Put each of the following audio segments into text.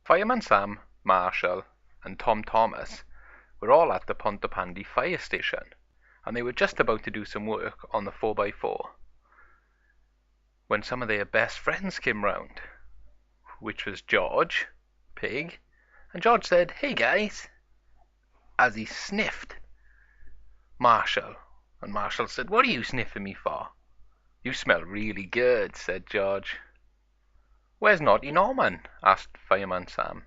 Fireman Sam, Marshall, and Tom Thomas were all at the Pontypandy fire station, and they were just about to do some work on the 4x4 when some of their best friends came round, which was George, Pig, and George said, "Hey guys," as he sniffed Marshall, and Marshall said, "What are you sniffing me for?" "You smell really good," said George. "Where's Naughty Norman?" asked Fireman Sam.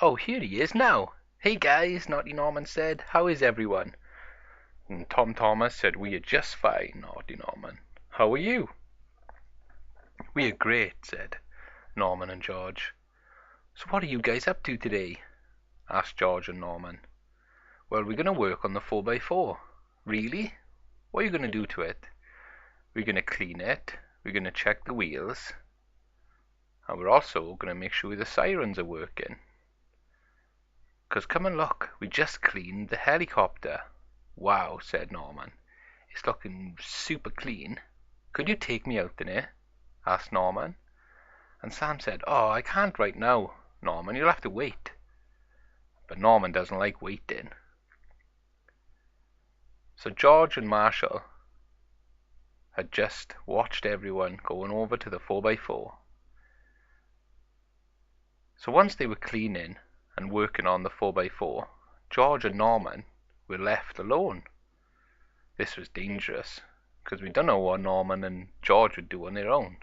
"Oh, here he is now." "Hey guys," Naughty Norman said, "how is everyone?" And Tom Thomas said, "We are just fine, Naughty Norman. How are you?" "We are great," said Norman and George. "So what are you guys up to today?" asked George and Norman. "Well, we're going to work on the 4x4. "Really? What are you going to do to it?" "We're going to clean it, we're going to check the wheels, and we're also going to make sure the sirens are working. 'Cause come and look, we just cleaned the helicopter." "Wow," said Norman. "It's looking super clean. Could you take me out in it?" asked Norman. And Sam said, "Oh, I can't right now, Norman. You'll have to wait." But Norman doesn't like waiting. So George and Marshall had just watched everyone going over to the 4x4. So once they were cleaning and working on the 4x4, George and Norman were left alone. This was dangerous, because we don't know what Norman and George would do on their own.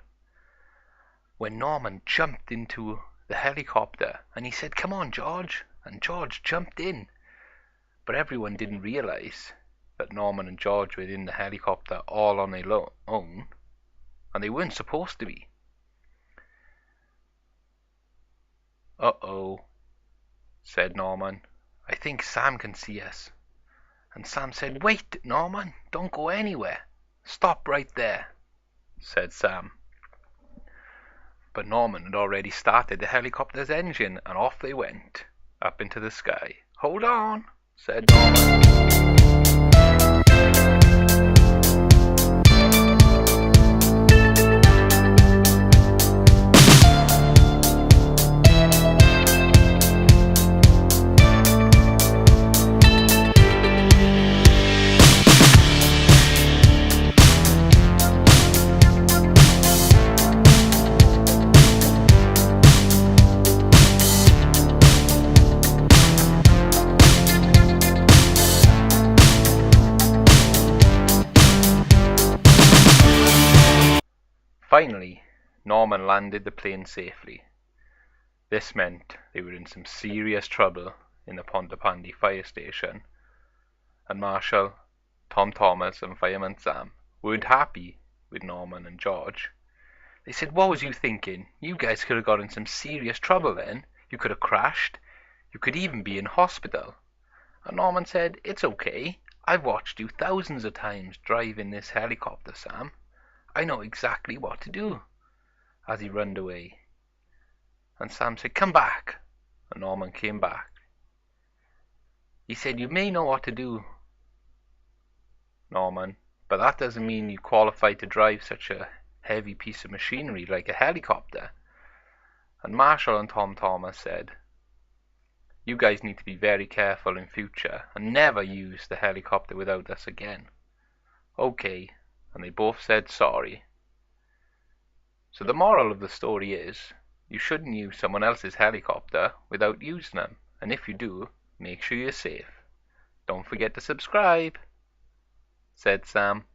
When Norman jumped into the helicopter and he said, "Come on, George," and George jumped in. But everyone didn't realize that Norman and George were in the helicopter all on their own, and they weren't supposed to be. "Uh-oh," said Norman. "I think Sam can see us." And Sam said, "Wait, Norman, don't go anywhere. Stop right there," said Sam. But Norman had already started the helicopter's engine, and off they went, up into the sky. "Hold on," said Norman. Finally, Norman landed the plane safely. This meant they were in some serious trouble in the Pontypandy fire station, and Marshall, Tom Thomas, and Fireman Sam weren't happy with Norman and George. They said, "What was you thinking? You guys could have got in some serious trouble then. You could have crashed. You could even be in hospital." And Norman said, "It's okay. I've watched you thousands of times driving this helicopter, Sam. I know exactly what to do," as he ran away. And Sam said, "Come back." And Norman came back. He said, "You may know what to do, Norman, but that doesn't mean you qualify to drive such a heavy piece of machinery like a helicopter." And Marshall and Tom Thomas said, "You guys need to be very careful in future and never use the helicopter without us again." "Okay," and they both said sorry. So the moral of the story is, you shouldn't use someone else's helicopter without using them, and if you do, make sure you're safe. "Don't forget to subscribe," said Sam.